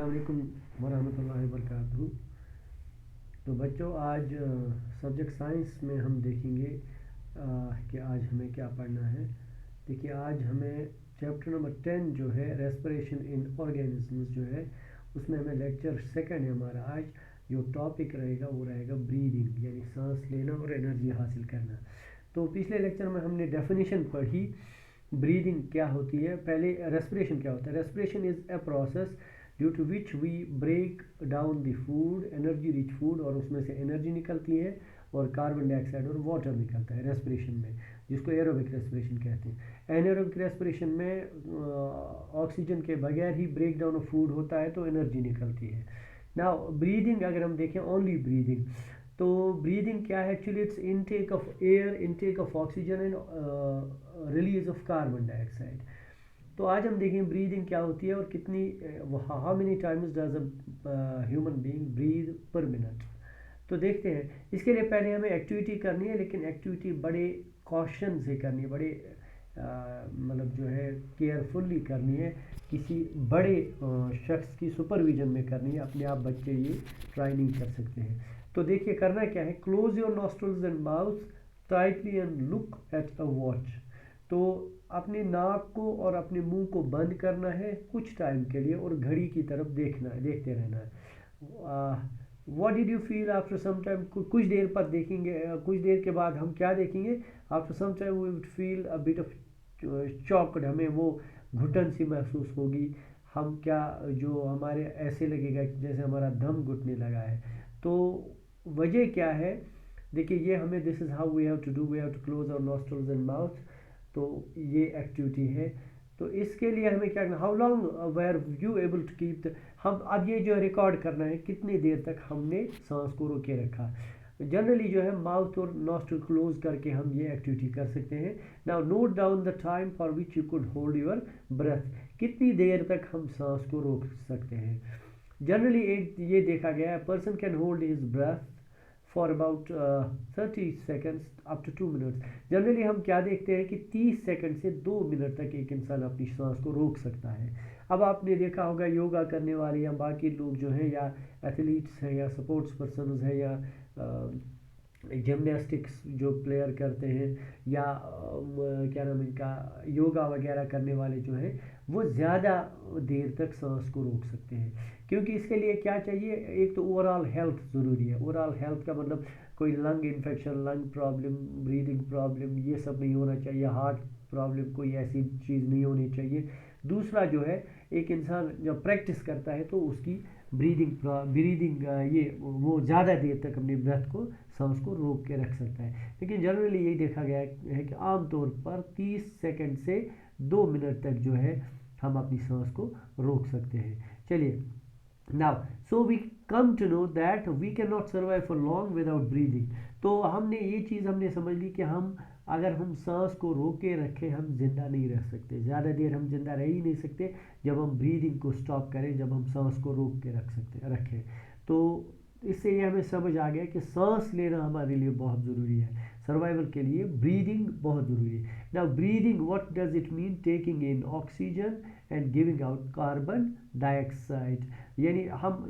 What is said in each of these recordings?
वालेकुम वरहमतुल्लाहि वबरकातुहू। तो बच्चों, आज सब्जेक्ट साइंस में हम देखेंगे कि आज हमें क्या पढ़ना है। देखिए, आज हमें चैप्टर नंबर 10 जो है रेस्पिरेशन इन ऑर्गेनिजम्स जो है, उसमें हमें लेक्चर सेकंड है हमारा। आज जो टॉपिक रहेगा वो रहेगा ब्रीदिंग, यानी सांस लेना और एनर्जी हासिल करना। तो पिछले लेक्चर में हमने डेफिनेशन पढ़ी, ब्रीदिंग क्या होती है। पहले रेस्पिरेशन क्या होता है। Respiration is a process due to which we break down the food, energy rich food, और उसमें से एनर्जी निकलती है और कार्बन डाइऑक्साइड और वाटर निकलता है रेस्पिरेशन में, जिसको एरोबिक रेस्पिरेशन कहते हैं। एनारोबिक रेस्पिरेशन में ऑक्सीजन के बगैर ही ब्रेक डाउन ऑफ फूड होता है तो एनर्जी निकलती है। नाउ ब्रीदिंग अगर हम देखें, ओनली ब्रीदिंग, तो ब्रीदिंग क्या है actually, it's intake of air, intake of oxygen and release of carbon dioxide. तो आज हम देखें ब्रीदिंग क्या होती है और कितनी, how many times does a human being breathe पर मिनट। तो देखते हैं। इसके लिए पहले हमें एक्टिविटी करनी है, लेकिन एक्टिविटी बड़े कॉशन से करनी है, बड़े मतलब जो है केयरफुल्ली करनी है, किसी बड़े शख्स की सुपरविजन में करनी है। अपने आप बच्चे ये ट्राई नहीं कर सकते हैं। तो देखिए करना क्या है, close your nostrils and mouth tightly and look at a watch. तो अपने नाक को और अपने मुंह को बंद करना है कुछ टाइम के लिए और घड़ी की तरफ देखना है, देखते रहना है। What did you feel after some time, कुछ देर पर देखेंगे, कुछ देर के बाद हम क्या देखेंगे, after some time we would feel a bit of choked, हमें वो घुटन सी महसूस होगी। हम क्या, जो हमारे ऐसे लगेगा जैसे हमारा दम घुटने लगा है। तो वजह क्या है, देखिए ये हमें, this is how we have to do, we have to close our nostrils and mouth. तो ये एक्टिविटी है। तो इसके लिए हमें क्या करना, how long were you able to keep हम अब ये जो रिकॉर्ड करना है कितनी देर तक हमने सांस को रोके रखा। जनरली जो है माउथ और नॉस्ट्रल क्लोज करके हम ये एक्टिविटी कर सकते हैं। Now note down the time for which you could hold your breath, कितनी देर तक हम सांस को रोक सकते हैं। जनरली एक ये देखा गया है, person can hold his breath for about 30 seconds up to 2 minutes. Generally हम क्या देखते हैं कि 30 सेकेंड से 2 मिनट तक एक इंसान अपनी सांस को रोक सकता है। अब आपने देखा होगा योगा करने वाले या बाकी लोग जो हैं, या एथलीट्स हैं, या स्पोर्ट्स पर्सनस हैं, या जिमनास्टिक्स जो प्लेयर करते हैं, या क्या नाम इनका, योगा वगैरह करने वाले जो हैं, वो ज़्यादा देर तक सांस को रोक सकते हैं। क्योंकि इसके लिए क्या चाहिए, एक तो ओवरऑल हेल्थ ज़रूरी है। ओवरऑल हेल्थ का मतलब कोई lung infection, lung problem, breathing problem, ये सब नहीं होना चाहिए। हार्ट प्रॉब्लम, कोई ऐसी चीज़ नहीं होनी चाहिए। दूसरा जो है, एक इंसान जब प्रैक्टिस करता है तो उसकी ब्रीदिंग ये वो ज़्यादा देर तक अपनी ब्रेथ को, सांस को रोक के रख सकता है। लेकिन जनरली यही देखा गया है कि आमतौर पर 30 सेकंड से 2 मिनट तक जो है हम अपनी सांस को रोक सकते हैं। चलिए, now so we come to know that we can not survive for long without breathing. तो हमने ये चीज़ हमने समझ ली कि हम अगर हम सांस को रोके रखें, हम जिंदा नहीं रह सकते। ज़्यादा देर हम जिंदा रह ही नहीं सकते जब हम ब्रीदिंग को स्टॉप करें, जब हम सांस को रोक के रखें। तो इससे ये हमें समझ आ गया कि सांस लेना हमारे लिए बहुत ज़रूरी है। सर्वाइवल के लिए ब्रीदिंग बहुत ज़रूरी है। Now breathing, what does it mean, taking in oxygen and giving out carbon dioxide. यानी हम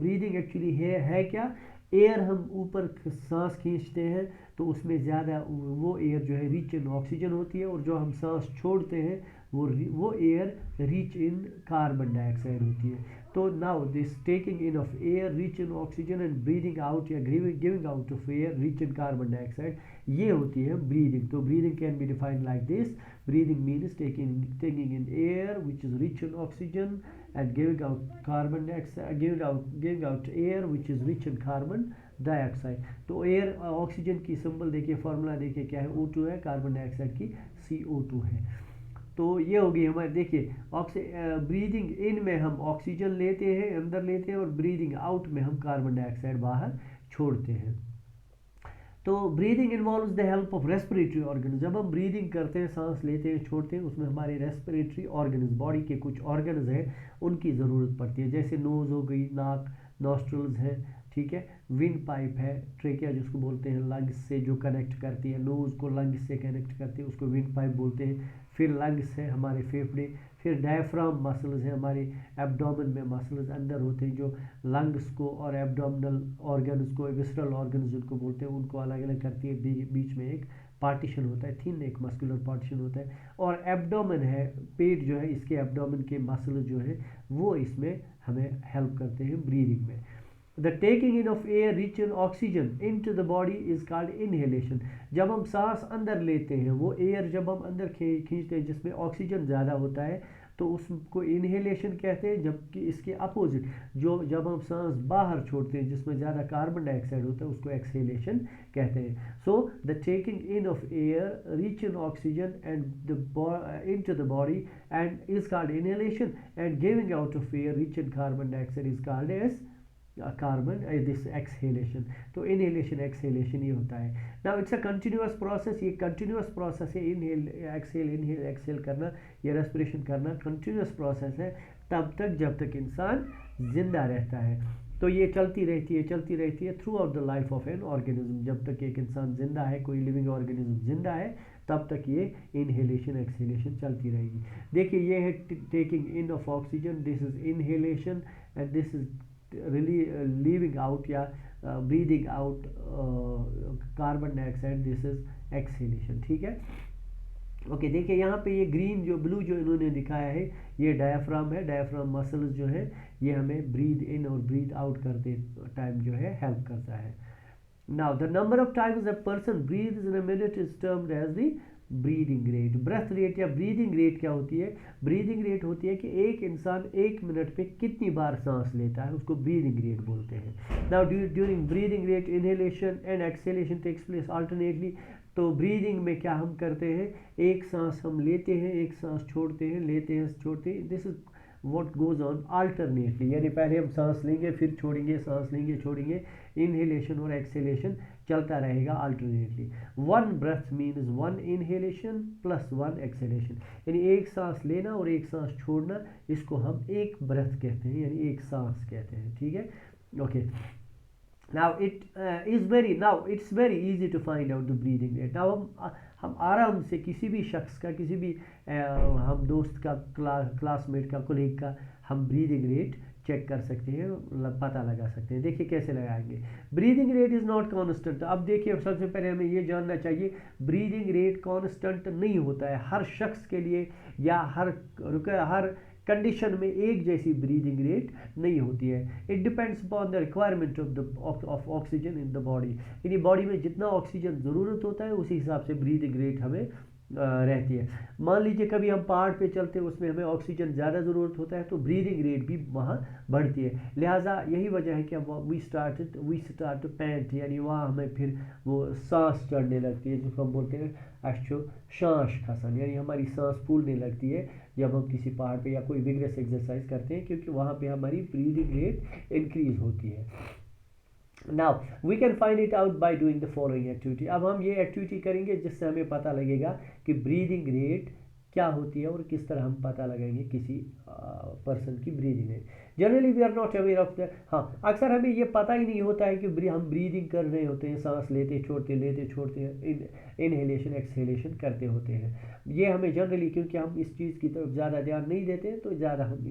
ब्रीदिंग एक्चुअली है क्या, एयर हम ऊपर सांस खींचते हैं तो उसमें ज़्यादा वो एयर जो है रिच इन ऑक्सीजन होती है, और जो हम सांस छोड़ते हैं वो air rich in carbon dioxide होती है। तो now this taking in of air rich in oxygen and breathing out या giving out of air rich in carbon dioxide, ये होती है ब्रीदिंग। तो breathing can be defined like this, breathing means taking in air which is rich in oxygen and giving out carbon dioxide, giving out air which is rich in carbon dioxide। तो air oxygen की symbol देखिए, formula देखिए क्या है, O2 है, carbon dioxide की CO2 है। तो ये होगी हमारे, देखिए ब्रीदिंग इन में हम ऑक्सीजन लेते हैं, अंदर लेते हैं, और ब्रीदिंग आउट में हम कार्बन डाइऑक्साइड बाहर छोड़ते हैं। तो breathing involves the help of respiratory organ. जब हम ब्रीदिंग करते हैं, सांस लेते हैं, छोड़ते हैं, उसमें हमारे रेस्पिरेटरी ऑर्गन्स, बॉडी के कुछ ऑर्गन्स हैं, उनकी ज़रूरत पड़ती है। जैसे नोज़ हो गई, नाक, नॉस्ट्रल्स है, ठीक है, विंड पाइप है, ट्रेकिया जिसको बोलते हैं, लंग्स से जो कनेक्ट करती है, नोज़ को लंग्स से कनेक्ट करती है, उसको विंड पाइप बोलते हैं। फिर लंग्स है हमारे फेफड़े, फिर डायफ्राम मसल्स हैं, हमारे एब्डोमेन में मसल्स अंदर होते हैं जो लंग्स को और एब्डोमिनल ऑर्गन्स को, विसरल ऑर्गन्स जिनको बोलते हैं, उनको अलग अलग करती है। बीच में एक पार्टीशन होता है, थिन एक मस्कुलर पार्टीशन होता है। और एब्डोमेन है, पेट जो है, इसके एब्डोमेन के मसल जो है वो इसमें हमें हेल्प करते हैं ब्रीदिंग में। The taking in of air rich in oxygen in to the body is called inhalation. जब हम सांस अंदर लेते हैं, वो एयर जब हम अंदर खींचते हैं जिसमें ऑक्सीजन ज़्यादा होता है, तो उसको इनहेलेशन कहते हैं। जबकि इसके अपोजिट जो जब हम सांस बाहर छोड़ते हैं जिसमें ज़्यादा कार्बन डाइऑक्साइड होता है, उसको एक्सहेलेशन कहते हैं। So the taking in of air rich in oxygen and in to the body and is called inhalation, and giving out of air rich in carbon dioxide is called as carbon this exhalation. तो inhalation exhalation ये होता है। Now it's a continuous process, ये continuous process है। Inhale exhale करना, ये respiration करना continuous process है तब तक जब तक इंसान जिंदा रहता है। तो ये चलती रहती है through out the life of an organism. जब तक एक इंसान जिंदा है, कोई लिविंग ऑर्गेनिज्म जिंदा है, तब तक ये इनहेलेशन एक्सहेलेशन चलती रहेगी। देखिए ये है taking in of oxygen, this is inhalation, and this is leaving out या breathing out carbon dioxide, this is exhalation. ठीक है, ओके। देखिए यहाँ पे ये ग्रीन जो ब्लू जो इन्होंने दिखाया है, ये डायफ्राम है। डायफ्राम मसल्स जो है ये हमें ब्रीद इन और ब्रीद आउट करते टाइम जो है हेल्प करता है। Now the number of times a person breathes in a minute is termed as the breathing rate. Breath rate या ब्रीदिंग रेट क्या होती है? ब्रीदिंग रेट होती है कि एक इंसान 1 मिनट पे कितनी बार सांस लेता है, उसको ब्रीदिंग रेट बोलते हैं। Now during breathing rate inhalation and exhalation takes place alternately. तो ब्रीदिंग में क्या हम करते हैं, एक सांस हम लेते हैं, एक सांस छोड़ते हैं, लेते हैं, छोड़ते हैं। This is what goes on alternately, यानी पहले हम सांस लेंगे फिर छोड़ेंगे, सांस लेंगे छोड़ेंगे, इनहेलेशन और एक्सहेलेशन चलता रहेगा alternately. 1 breath means 1 inhalation plus 1 exhalation, यानी एक सांस लेना और एक सांस छोड़ना, इसको हम एक ब्रेथ कहते हैं, यानी एक सांस कहते हैं। ठीक है, okay. Now it's very easy to find out the breathing rate. Now हम आराम से किसी भी शख्स का, किसी भी हम दोस्त का, क्लासमेट का, कोलीग का हम ब्रीदिंग रेट चेक कर सकते हैं, पता लगा सकते हैं। देखिए कैसे लगाएंगे। Breathing rate is not constant. अब देखिए सबसे पहले हमें ये जानना चाहिए ब्रीदिंग रेट कांस्टेंट नहीं होता है हर शख्स के लिए, या हर कंडीशन में एक जैसी ब्रीदिंग रेट नहीं होती है। It depends upon the requirement of oxygen in the body, यानी बॉडी में जितना ऑक्सीजन ज़रूरत होता है उसी हिसाब से ब्रीदिंग रेट हमें रहती है। मान लीजिए कभी हम पहाड़ पे चलते हैं, उसमें हमें ऑक्सीजन ज़्यादा ज़रूरत होता है, तो ब्रीदिंग रेट भी वहाँ बढ़ती है। लिहाजा यही वजह है कि वी स्टार्ट टू पैंट, यानी वहाँ हमें फिर वो सांस चढ़ने लगती है, जिसको हम बोलते हैं अच्छो सांस खसन, यानी हमारी सांस फूलने लगती है जब हम किसी पहाड़ पे या कोई विग्रेस एक्सरसाइज करते हैं, क्योंकि वहाँ पे हमारी ब्रीदिंग रेट इंक्रीज होती है। Now we can find it out by doing the following activity. अब हम ये एक्टिविटी करेंगे जिससे हमें पता लगेगा कि ब्रीदिंग रेट क्या होती है और किस तरह हम पता लगाएंगे किसी पर्सन की breathing rate. Generally we are not aware of the, हाँ, अक्सर हमें ये पता ही नहीं होता है कि हम ब्रीदिंग कर रहे होते हैं, सांस लेते छोड़ते इनहेलेशन एक्सहेलेशन करते होते हैं। ये हमें जनरली, क्योंकि हम इस चीज़ की तरफ ज़्यादा ध्यान नहीं देते तो ज़्यादा हम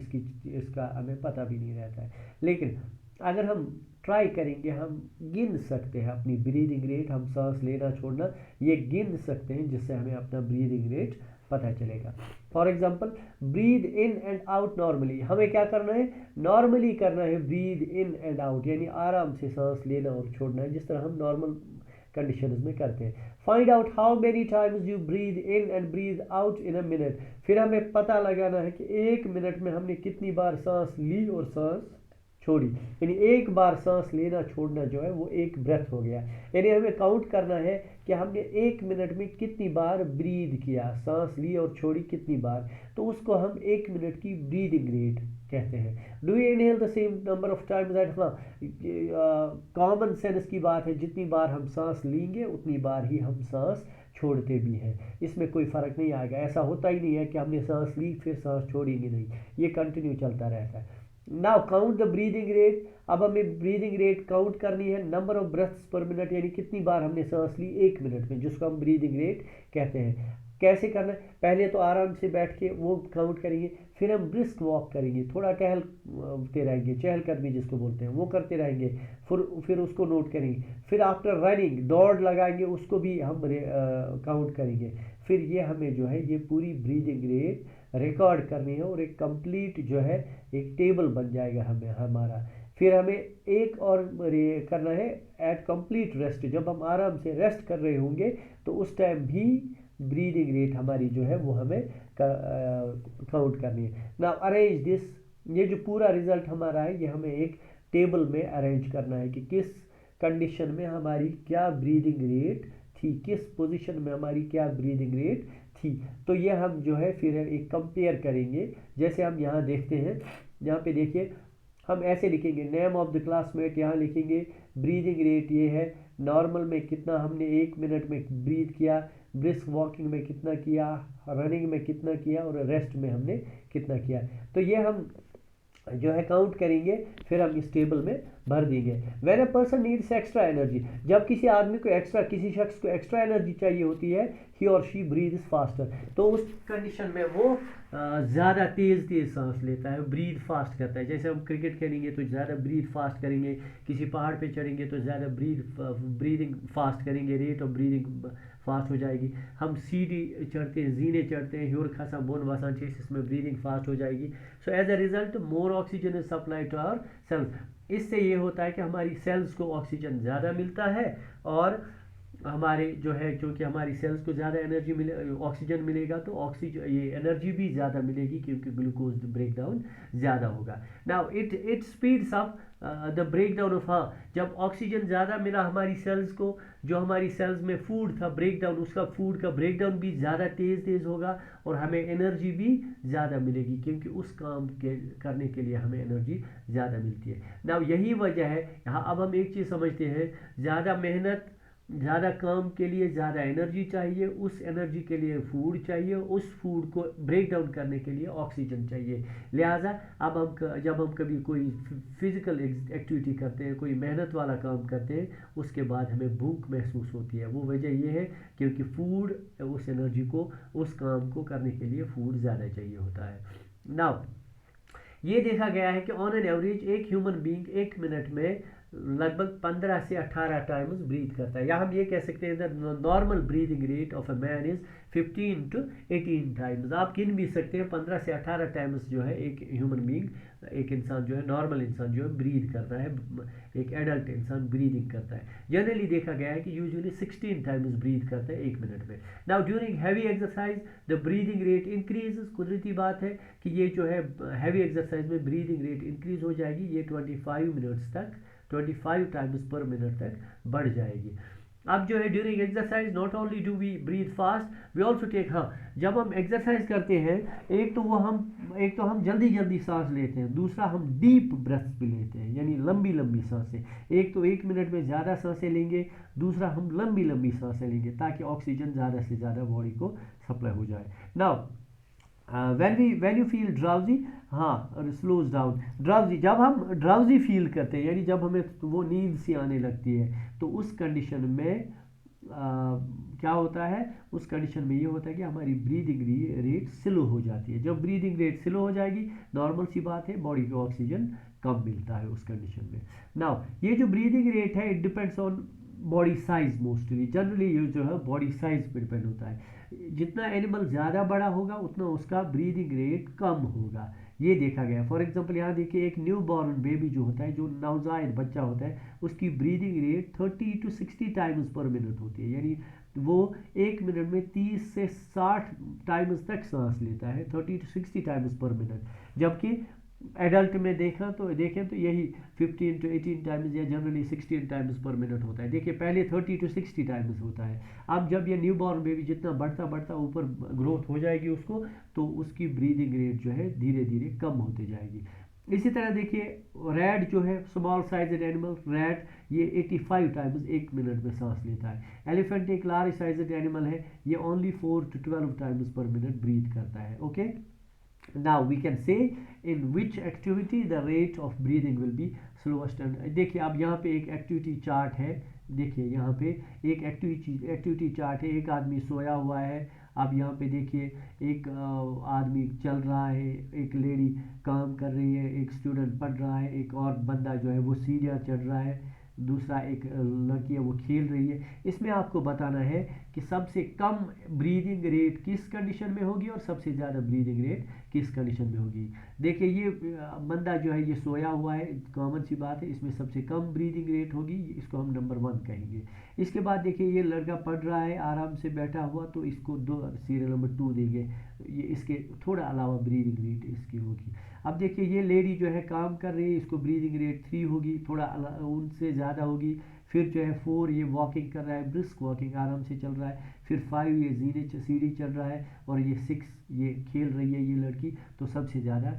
इसका हमें पता भी नहीं रहता है। लेकिन अगर हम ट्राई करेंगे, हम गिन सकते हैं अपनी ब्रीदिंग रेट, हम सांस लेना छोड़ना ये गिन सकते हैं, जिससे हमें अपना ब्रीदिंग रेट पता चलेगा। For example, breathe in and out normally, हमें क्या करना है, नॉर्मली करना है ब्रीद इन एंड आउट, यानी आराम से सांस लेना और छोड़ना है, जिस तरह हम नॉर्मल कंडीशंस में करते हैं। Find out how many times you breathe in and breathe out in a minute, फिर हमें पता लगाना है कि 1 मिनट में हमने कितनी बार सांस ली और सांस छोड़ी, यानी एक बार सांस लेना छोड़ना जो है वो एक ब्रेथ हो गया। यानी हमें काउंट करना है कि हमने 1 मिनट में कितनी बार ब्रीद किया, सांस ली और छोड़ी कितनी बार, तो उसको हम 1 मिनट की ब्रीदिंग रेट कहते हैं। Do you inhale the same number of times that, हाँ, कॉमन सेंस की बात है, जितनी बार हम सांस लेंगे उतनी बार ही हम सांस छोड़ते भी हैं, इसमें कोई फ़र्क नहीं आएगा। ऐसा होता ही नहीं है कि हमने सांस ली फिर सांस छोड़ेंगे, नहीं, ये कंटिन्यू चलता रहता है। Now count the breathing rate, अब हमें ब्रीदिंग रेट काउंट करनी है, नंबर ऑफ ब्रेथ्स पर मिनट, यानी कितनी बार हमने सांस ली 1 मिनट में, जिसको हम ब्रीदिंग रेट कहते हैं। कैसे करना है, पहले तो आराम से बैठ के वो काउंट करेंगे, फिर हम ब्रिस्क वॉक करेंगे, थोड़ा टहलते रहेंगे, चहलकदमी जिसको बोलते हैं वो करते रहेंगे, फिर उसको नोट करेंगे, फिर आफ्टर रनिंग दौड़ लगाएंगे, उसको भी हम काउंट करेंगे। फिर ये हमें जो है ये पूरी ब्रीदिंग रेट रिकॉर्ड करनी है और एक कंप्लीट जो है एक टेबल बन जाएगा हमें हमारा। फिर हमें एक और करना है एट कंप्लीट रेस्ट, जब हम आराम से रेस्ट कर रहे होंगे तो उस टाइम भी ब्रीदिंग रेट हमारी जो है वो हमें काउंट करनी है। नाउ अरेंज दिस, ये जो पूरा रिजल्ट हमारा है ये हमें एक टेबल में अरेंज करना है कि किस कंडीशन में हमारी क्या ब्रीदिंग रेट थी, किस पोजीशन में हमारी क्या ब्रीदिंग रेट थी। तो ये हम जो है फिर एक कंपेयर करेंगे, जैसे हम यहाँ देखते हैं, यहाँ पे देखिए हम ऐसे लिखेंगे नेम ऑफ द क्लासमेट, यहाँ लिखेंगे ब्रीदिंग रेट ये है, नॉर्मल में कितना हमने 1 मिनट में ब्रीथ किया, ब्रिस्क वॉकिंग में कितना किया, रनिंग में कितना किया और रेस्ट में हमने कितना किया। तो ये हम जो है काउंट करेंगे, फिर हम इस टेबल में भर देंगे। When a person needs extra energy, जब किसी आदमी को एक्स्ट्रा, किसी शख्स को एक्स्ट्रा एनर्जी चाहिए होती है, ही और शी ब्रीथ्स फास्टर, तो उस कंडीशन में वो ज़्यादा तेज़ सांस लेता है, ब्रीथ फास्ट करता है। जैसे हम क्रिकेट खेलेंगे तो ज़्यादा ब्रीथ फास्ट करेंगे, किसी पहाड़ पे चढ़ेंगे तो ज़्यादा ब्रीदिंग फास्ट करेंगे, रेट ऑफ ब्रीदिंग फास्ट हो जाएगी। हम सीढ़ी चढ़ते हैं, जीने चढ़ते हैं, ह्योर खासा बोन वासान चेस, इसमें ब्रीदिंग फास्ट हो जाएगी। So as a result more oxygen is supply to our cells, इससे ये होता है कि हमारी सेल्स को ऑक्सीजन ज़्यादा मिलता है और हमारे जो है क्योंकि हमारी सेल्स को ज़्यादा एनर्जी मिले, ऑक्सीजन मिलेगा तो ऑक्सीजन ये एनर्जी भी ज़्यादा मिलेगी क्योंकि ग्लूकोज ब्रेक डाउन ज़्यादा होगा। Now it speeds up the break down of, हाँ जब ऑक्सीजन ज़्यादा मिला हमारी सेल्स को, जो हमारी सेल्स में फूड था ब्रेक डाउन, उसका फूड का ब्रेक डाउन भी ज़्यादा तेज़ होगा और हमें एनर्जी भी ज़्यादा मिलेगी क्योंकि उस काम के करने के लिए हमें एनर्जी ज़्यादा मिलती है। नाउ यही वजह है यहाँ, अब हम एक चीज़ समझते हैं, ज़्यादा मेहनत, ज़्यादा काम के लिए ज़्यादा एनर्जी चाहिए, उस एनर्जी के लिए फूड चाहिए, उस फूड को ब्रेक डाउन करने के लिए ऑक्सीजन चाहिए। लिहाजा अब हम जब हम कभी कोई फिज़िकल एक्टिविटी करते हैं, कोई मेहनत वाला काम करते हैं, उसके बाद हमें भूख महसूस होती है। वो वजह ये है क्योंकि फूड, उस एनर्जी को, उस काम को करने के लिए फूड ज़्यादा चाहिए होता है। नाउ ये देखा गया है कि ऑन एन एवरेज एक ह्यूमन बीइंग 1 मिनट में लगभग 15 से 18 टाइम्स ब्रीथ करता है, या हम ये कह सकते हैं the normal breathing rate of a man is 15 to 18 times. आप गिन भी सकते हैं 15 से 18 टाइम्स जो है एक ह्यूमन बीइंग, एक इंसान जो है, नॉर्मल इंसान जो है ब्रीथ करता है, एक एडल्ट इंसान ब्रीदिंग करता है। जनरली देखा गया है कि यूजुअली 16 टाइम्स ब्रीथ करता है 1 मिनट में। Now during heavy exercise the breathing rate increase, कुदरती बात है कि ये जो है हैवी एक्सरसाइज में ब्रीदिंग रेट इंक्रीज हो जाएगी, ये 25 मिनट्स तक, 25 टाइम्स पर मिनट तक बढ़ जाएगी। अब जो है during exercise not only do we breathe fast we also take, हाँ जब हम एक्सरसाइज करते हैं एक तो हम जल्दी जल्दी सांस लेते हैं, दूसरा हम डीप ब्रेथ्स भी लेते हैं, यानी लंबी लंबी सांसें। एक तो 1 मिनट में ज़्यादा सांसें लेंगे, दूसरा हम लंबी लंबी सांसें लेंगे ताकि ऑक्सीजन ज़्यादा से ज़्यादा बॉडी को सप्लाई हो जाए। Now when you feel drowsy, हाँ स्लोज डाउन, ड्राउजी, जब हम ड्राउजी फील करते हैं यानी जब हमें वो नींद सी आने लगती है, तो उस कंडीशन में क्या होता है, उस कंडीशन में ये होता है कि हमारी ब्रीदिंग रेट स्लो हो जाती है। जब ब्रीदिंग रेट स्लो हो जाएगी, नॉर्मल सी बात है, बॉडी को ऑक्सीजन कम मिलता है उस कंडीशन में। नाउ ये जो ब्रीदिंग रेट है it depends on body size mostly, generally ये जो है बॉडी साइज पे डिपेंड होता है। जितना एनिमल ज़्यादा बड़ा होगा उतना उसका ब्रीदिंग रेट कम होगा, ये देखा गया। फॉर एग्जांपल यहाँ देखिए एक न्यू बॉर्न बेबी जो होता है, जो नवजायद बच्चा होता है, उसकी breathing rate 30 to 60 times per minute होती है, यानी वो 1 मिनट में 30 से 60 टाइम्स तक सांस लेता है, 30 to 60 टाइम्स पर मिनट। जबकि एडल्ट में देखें तो यही 15 to 18 टाइम्स या जनरली 16 टाइम्स पर मिनट होता है। देखिए पहले 30 to 60 टाइम्स होता है। अब जब ये न्यू बॉर्न बेबी जितना बढ़ता ऊपर ग्रोथ हो जाएगी उसको, तो उसकी ब्रीदिंग रेट जो है धीरे धीरे कम होती जाएगी। इसी तरह देखिए रैट जो है, स्मॉल साइजेड एनिमल रैट, ये 85 टाइम्स 1 मिनट में सांस लेता है। एलिफेंट एक लार्ज साइजेड एनिमल है, ये only 4 to 12 times per minute breathe करता है। Okay, now we can say in which activity the rate of breathing will be slowest। and देखिए अब यहाँ पे एक एक्टिविटी चार्ट है, देखिए यहाँ पे एक एक्टिविटी चार्ट है, एक आदमी सोया हुआ है आप यहाँ पे देखिए, एक आदमी चल रहा है, एक लेडी काम कर रही है, एक स्टूडेंट पढ़ रहा है, एक और बंदा जो है वो सीढ़ियाँ चढ़ रहा है, दूसरा एक लड़की है वो खेल रही है। इसमें आपको बताना है कि सबसे कम ब्रीदिंग रेट किस कंडीशन में होगी और सबसे ज़्यादा ब्रीदिंग रेट किस कंडीशन में होगी। देखिए ये बंदा जो है ये सोया हुआ है, कॉमन सी बात है, इसमें सबसे कम ब्रीदिंग रेट होगी, इसको हम नंबर 1 कहेंगे। इसके बाद देखिए ये लड़का पढ़ रहा है आराम से बैठा हुआ, तो इसको दो सीरियल नंबर 2 देंगे, ये इसके थोड़ा अलावा ब्रीदिंग रेट इसकी होगी। अब देखिए ये लेडी जो है काम कर रही है, इसको ब्रीदिंग रेट 3 होगी, थोड़ा उनसे ज़्यादा होगी। फिर जो है 4 ये वॉकिंग कर रहा है, ब्रिस्क वॉकिंग आराम से चल रहा है। फिर 5 ये सीढ़ी चढ़ रहा है, और ये 6 ये खेल रही है ये लड़की, तो सबसे ज़्यादा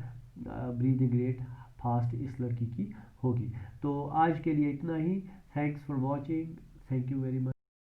ब्रीदिंग रेट फास्ट इस लड़की की होगी। तो आज के लिए इतना ही। Thanks for watching, thank you very much.